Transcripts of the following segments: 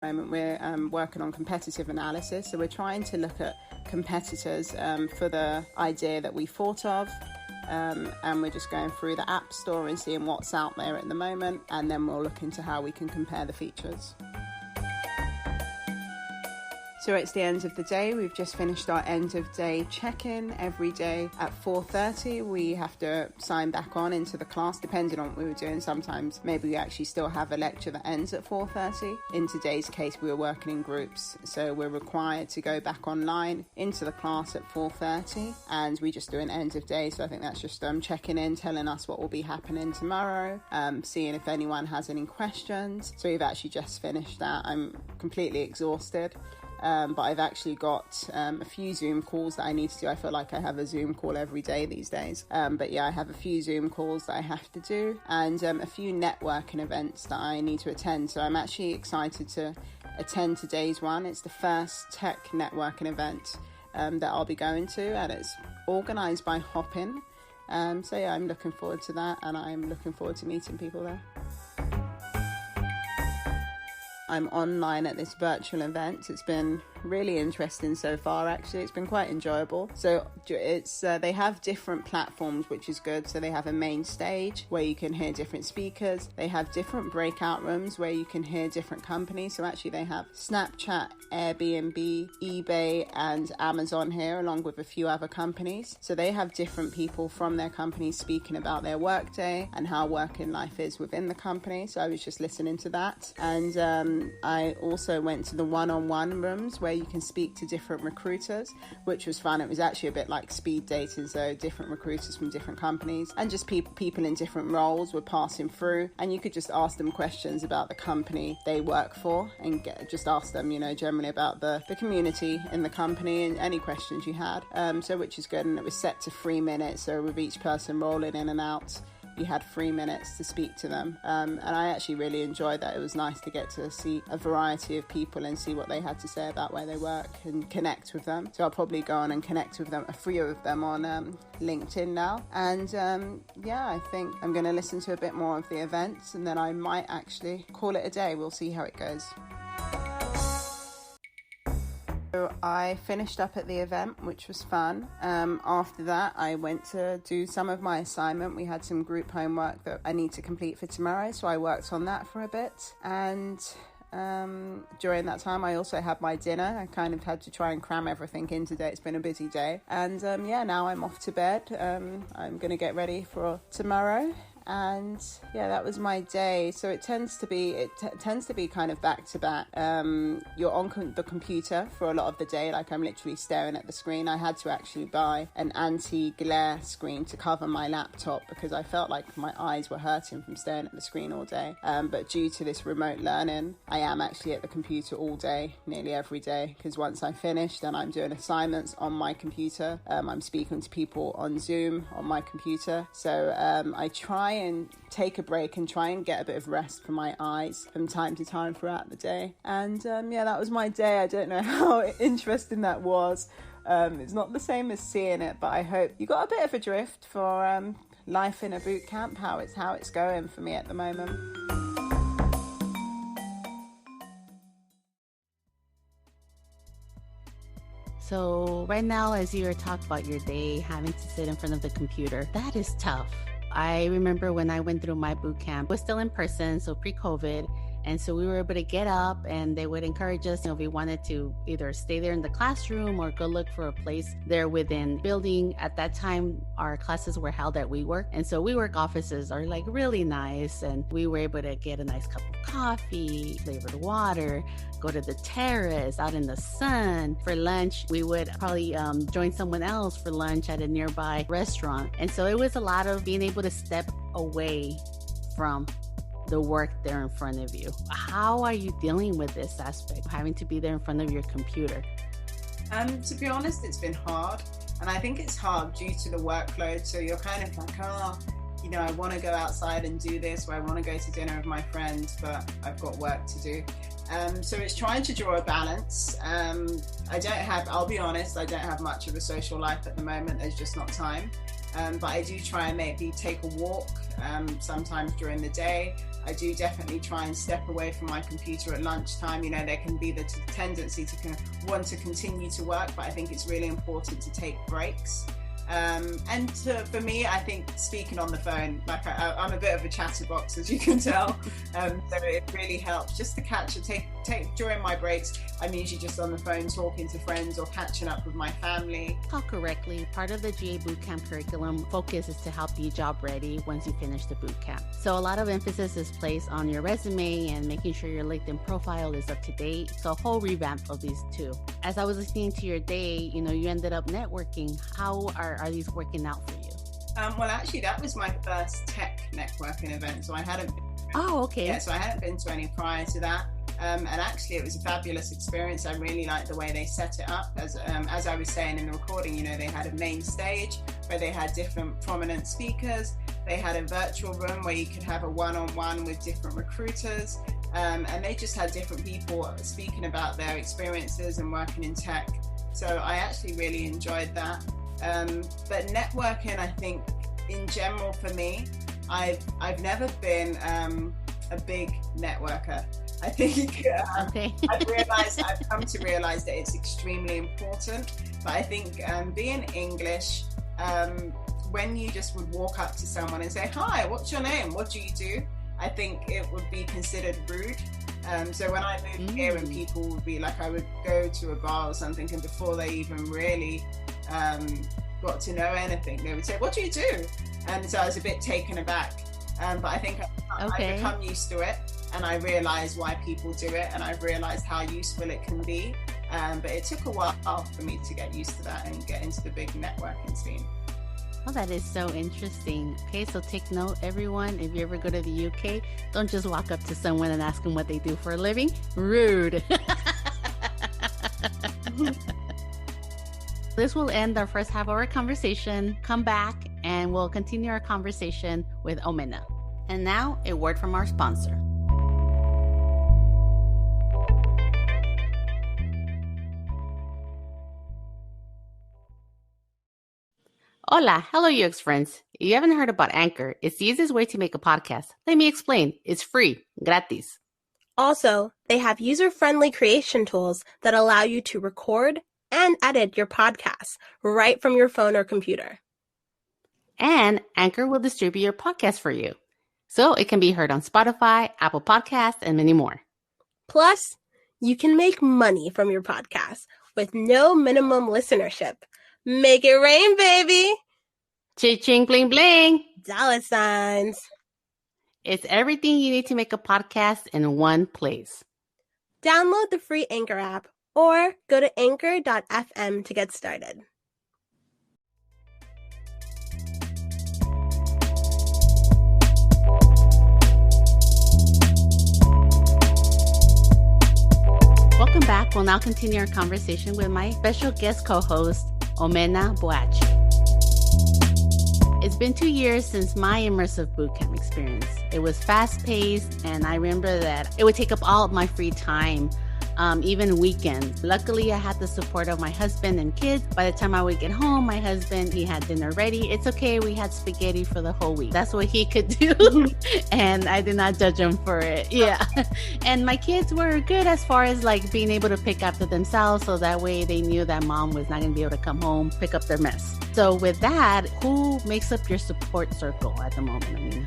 moment we're working on competitive analysis, so we're trying to look at competitors for the idea that we thought of, and we're just going through the app store and seeing what's out there at the moment, and then we'll look into how we can compare the features. So it's the end of the day. We've just finished our end of day check-in. Every day at 4:30 we have to sign back on into the class, depending on what we were doing. Sometimes maybe we actually still have a lecture that ends at 4:30. In today's case we were working in groups, so we're required to go back online into the class at 4:30, and we just do an end of day. So I think that's just checking in, telling us what will be happening tomorrow, seeing if anyone has any questions. So we've actually just finished that. I'm completely exhausted. But I've actually got a few Zoom calls that I need to do. I feel like I have a Zoom call every day these days. But yeah, I have a few Zoom calls that I have to do, and a few networking events that I need to attend. So I'm actually excited to attend today's one. It's the first tech networking event that I'll be going to, and it's organised by Hopin. So yeah, I'm looking forward to that, and I'm looking forward to meeting people there. I'm online at this virtual event. It's been really interesting so far, actually. It's been quite enjoyable. So it's they have different platforms, which is good. So they have a main stage where you can hear different speakers. They have different breakout rooms where you can hear different companies. So actually they have Snapchat, Airbnb, eBay and Amazon here, along with a few other companies. So they have different people from their companies speaking about their workday and how working life is within the company. So I was just listening to that. And I also went to the one-on-one rooms where you can speak to different recruiters, which was fun. It was actually a bit like speed dating, so different recruiters from different companies and just people in different roles were passing through, and you could just ask them questions about the company they work for and just ask them, generally about the community in the company and any questions you had. So which is good, and it was set to 3 minutes, so with each person rolling in and out, you had 3 minutes to speak to them, and I actually really enjoyed that. It was nice to get to see a variety of people and see what they had to say about where they work and connect with them. So I'll probably go on and connect with them, a few of them on LinkedIn now, and yeah, I think I'm going to listen to a bit more of the events, and then I might actually call it a day. We'll see how it goes. So I finished up at the event, which was fun. After that, I went to do some of my assignment. We had some group homework that I need to complete for tomorrow, so I worked on that for a bit. And during that time, I also had my dinner. I kind of had to try and cram everything in today. It's been a busy day. And yeah, now I'm off to bed. I'm going to get ready for tomorrow. And yeah, that was my day. So it tends to be kind of back to back. You're on the computer for a lot of the day, like I'm literally staring at the screen. I had to actually buy an anti-glare screen to cover my laptop because I felt like my eyes were hurting from staring at the screen all day. But due to this remote learning, I am actually at the computer all day, nearly every day, because once I finish, then I'm doing assignments on my computer. I'm speaking to people on Zoom on my computer. So I try and take a break and try and get a bit of rest for my eyes from time to time throughout the day. And yeah, that was my day. I don't know how interesting that was. It's not the same as seeing it, but I hope you got a bit of a drift for life in a boot camp, how it's going for me at the moment. So right now, as you were talking about your day, having to sit in front of the computer, that is tough. I remember when I went through my boot camp, it was still in person, so pre-COVID. And so we were able to get up and they would encourage us, if we wanted to either stay there in the classroom or go look for a place there within building. At that time, our classes were held at WeWork. And so WeWork offices are like really nice. And we were able to get a nice cup of coffee, flavored water, go to the terrace out in the sun. For lunch, we would probably join someone else for lunch at a nearby restaurant. And so it was a lot of being able to step away from the work there in front of you. How are you dealing with this aspect, having to be there in front of your computer? To be honest, it's been hard. And I think it's hard due to the workload. So you're kind of like, I want to go outside and do this, or I want to go to dinner with my friends, but I've got work to do. So it's trying to draw a balance. I'll be honest, I don't have much of a social life at the moment. There's just not time. But I do try and maybe take a walk sometimes during the day. I do definitely try and step away from my computer at lunchtime. You know, there can be the tendency to kind of want to continue to work, but I think it's really important to take breaks. For me, I think speaking on the phone, like I'm a bit of a chatterbox, as you can tell, so it really helps just to take during my breaks. I'm usually just on the phone talking to friends or catching up with my family. Call correctly. Part of the GA Bootcamp curriculum focus is to help you job ready once you finish the bootcamp. So a lot of emphasis is placed on your resume and making sure your LinkedIn profile is up to date. So a whole revamp of these two. As I was listening to your day, you know, you ended up networking. How are these working out for you? Well, actually, that was my first tech networking event. So I hadn't been to any prior to that. And actually, it was a fabulous experience. I really liked the way they set it up. As I was saying in the recording, you know, they had a main stage where they had different prominent speakers. They had a virtual room where you could have a one-on-one with different recruiters. And they just had different people speaking about their experiences and working in tech. So I actually really enjoyed that. But networking, I think, in general for me, I've never been a big networker. I think I've come to realize that it's extremely important. But I think being English, when you just would walk up to someone and say, "Hi, what's your name? What do you do?" I think it would be considered rude. So when I moved here and people would be like, I would go to a bar or something, and before they even really got to know anything, they would say, "What do you do?" And so I was a bit taken aback. But I think I've become used to it, and I realize why people do it, and I've realized how useful it can be. But it took a while for me to get used to that and get into the big networking scene. Oh, that is so interesting. Okay, so take note, everyone. If you ever go to the UK, don't just walk up to someone and ask them what they do for a living. Rude. This will end our first half of our conversation. Come back and we'll continue our conversation with Omenaa. And now, a word from our sponsor. Hola, hello UX friends. If you haven't heard about Anchor, it's the easiest way to make a podcast. Let me explain. It's free, gratis. Also, they have user-friendly creation tools that allow you to record and edit your podcasts right from your phone or computer. And Anchor will distribute your podcast for you, so it can be heard on Spotify, Apple Podcasts, and many more. Plus, you can make money from your podcast with no minimum listenership. Make it rain, baby! Cha-ching, bling, bling! Dollar signs. It's everything you need to make a podcast in one place. Download the free Anchor app or go to anchor.fm to get started. Welcome back. We'll now continue our conversation with my special guest co-host, Omena Boachi. It's been 2 years since my immersive bootcamp experience. It was fast-paced, and I remember that it would take up all of my free time, even weekends. Luckily, I had the support of my husband and kids. By the time I would get home, my husband, he had dinner ready. It's okay, we had spaghetti for the whole week. That's what he could do, and I did not judge him for it. Yeah. And my kids were good as far as like being able to pick after themselves, so that way they knew that mom was not going to be able to come home, pick up their mess. So with that, who makes up your support circle at the moment, Omena?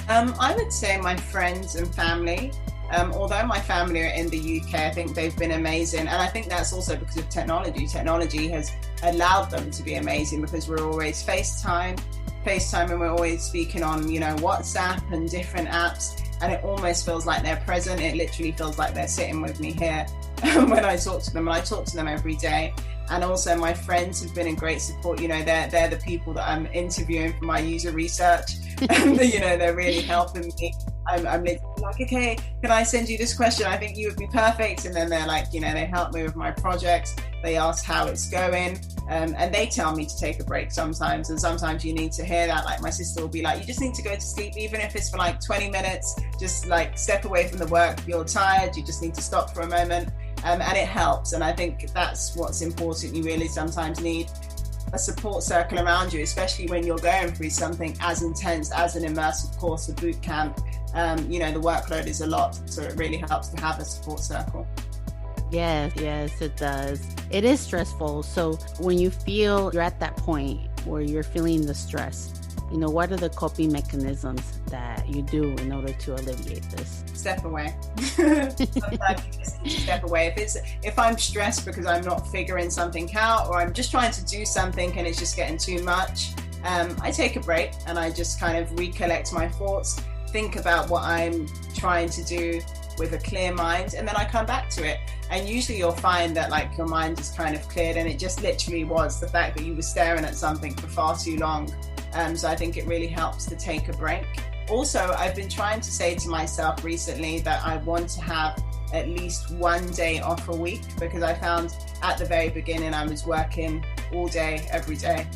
I would say my friends and family. Although my family are in the UK, I think they've been amazing. And I think that's also because of technology. Technology has allowed them to be amazing because we're always FaceTime and we're always speaking on, you know, WhatsApp and different apps. And it almost feels like they're present. It literally feels like they're sitting with me here when I talk to them. And I talk to them every day. And also my friends have been in great support. You know, they're the people that I'm interviewing for my user research. And, you know, they're really helping me. I'm literally like, okay, can I send you this question? I think you would be perfect. And then they're like, you know, they help me with my projects. They ask how it's going. And they tell me to take a break sometimes. And sometimes you need to hear that. Like my sister will be like, you just need to go to sleep, even if it's for like 20 minutes, just like step away from the work. You're tired. You just need to stop for a moment. And it helps. And I think that's what's important. You really sometimes need a support circle around you, especially when you're going through something as intense as an immersive course, a boot camp. the workload is a lot. So it really helps to have a support circle. Yes, it does. It is stressful. So when you feel you're at that point where you're feeling the stress, what are the coping mechanisms that you do in order to alleviate this? Step away. Sometimes you just need to step away. If I'm stressed because I'm not figuring something out, or I'm just trying to do something and it's just getting too much, I take a break and I just kind of recollect my thoughts, think about what I'm trying to do with a clear mind, and then I come back to it. And usually you'll find that like your mind is kind of cleared, and it just literally was the fact that you were staring at something for far too long. So I think it really helps to take a break. Also, I've been trying to say to myself recently that I want to have at least one day off a week, because I found at the very beginning I was working all day, every day.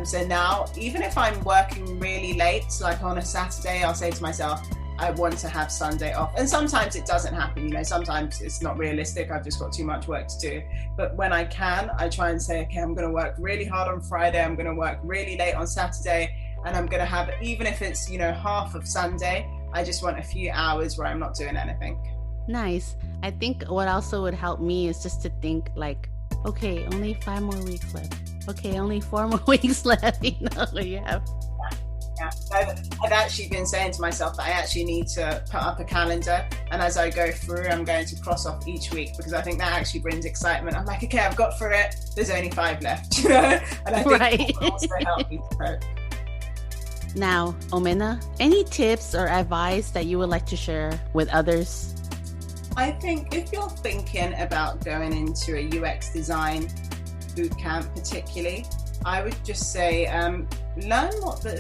So now, even if I'm working really late, like on a Saturday, I'll say to myself, I want to have Sunday off. And sometimes it doesn't happen, sometimes it's not realistic. I've just got too much work to do. But when I can, I try and say, okay, I'm going to work really hard on Friday. I'm going to work really late on Saturday. And I'm going to have, even if it's, half of Sunday, I just want a few hours where I'm not doing anything. Nice. I think what also would help me is just to think like, okay, only 5 more weeks left. Okay, only 4 more weeks left. Yeah. I've actually been saying to myself that I actually need to put up a calendar, and as I go through, I'm going to cross off each week, because I think that actually brings excitement. I'm like, okay, I've got through it. There's only 5 left, And I think that will also help me to cope. Now, Omena, any tips or advice that you would like to share with others? I think if you're thinking about going into a UX design bootcamp particularly, I would just say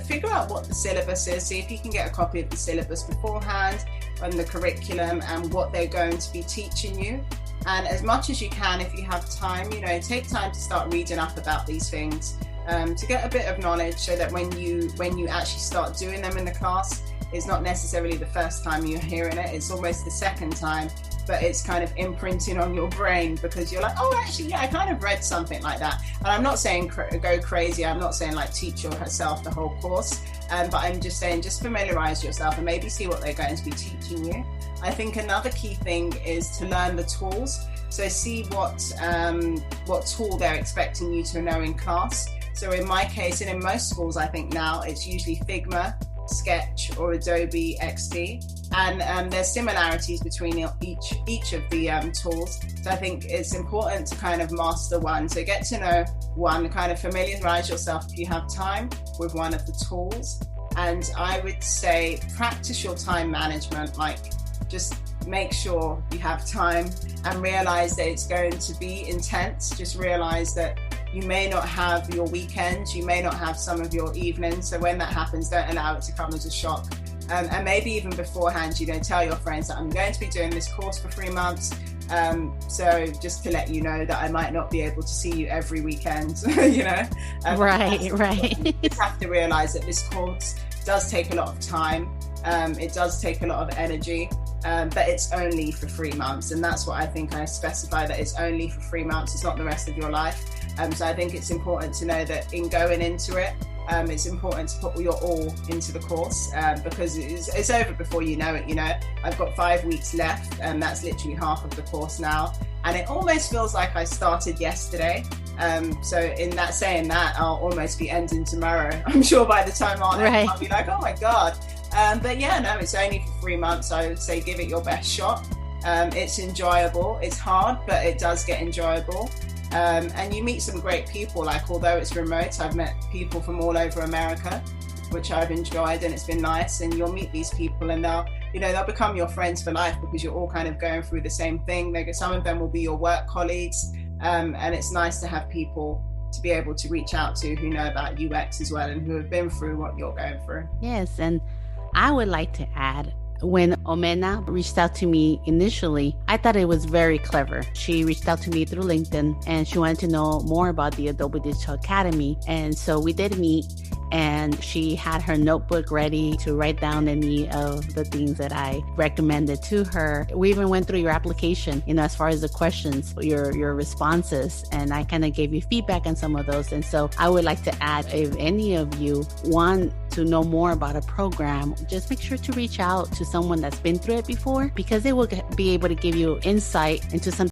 figure out what the syllabus is. See if you can get a copy of the syllabus beforehand and the curriculum and what they're going to be teaching you. And as much as you can, if you have time, take time to start reading up about these things to get a bit of knowledge, so that when you actually start doing them in the class, it's not necessarily the first time you're hearing it, it's almost the second time, but it's kind of imprinting on your brain, because you're like, oh, actually, yeah, I kind of read something like that. And I'm not saying go crazy. I'm not saying like teach yourself the whole course, but I'm just saying just familiarize yourself and maybe see what they're going to be teaching you. I think another key thing is to learn the tools. So see what tool they're expecting you to know in class. So in my case, and in most schools, I think now it's usually Figma, Sketch, or Adobe XD. And there's similarities between each of the tools. So I think it's important to kind of master one. So get to know one, kind of familiarize yourself if you have time with one of the tools. And I would say practice your time management, like just make sure you have time and realize that it's going to be intense. Just realize that you may not have your weekends, you may not have some of your evenings. So when that happens, don't allow it to come as a shock. And maybe even beforehand, tell your friends that I'm going to be doing this course for 3 months. So just to let you know that I might not be able to see you every weekend, Right. You just have to realize that this course does take a lot of time. It does take a lot of energy, but it's only for 3 months. And that's what I think I specify, that it's only for 3 months. It's not the rest of your life. So I think it's important to know that in going into it, it's important to put your all into the course, because it's over before you know it. I've got 5 weeks left, and that's literally half of the course now. And it almost feels like I started yesterday. So in that saying that, I'll almost be ending tomorrow. I'm sure by the time I'll be like, oh my God. But yeah, no, it's only for 3 months. I would say give it your best shot. It's enjoyable. It's hard, but it does get enjoyable. And you meet some great people. Like, although it's remote, I've met people from all over America, which I've enjoyed, and it's been nice. And you'll meet these people, and they'll become your friends for life, because you're all kind of going through the same thing. Some of them will be your work colleagues, and it's nice to have people to be able to reach out to who know about UX as well, and who have been through what you're going through. Yes, and I would like to add, when Omenaa reached out to me initially, I thought it was very clever. She reached out to me through LinkedIn, and she wanted to know more about the Adobe Digital Academy. And so we did meet, and she had her notebook ready to write down any of the things that I recommended to her. We even went through your application, as far as the questions, your responses, and I kind of gave you feedback on some of those. And so I would like to add, if any of you want to know more about a program, just make sure to reach out to someone that's been through it before, because they will be able to give you insight into some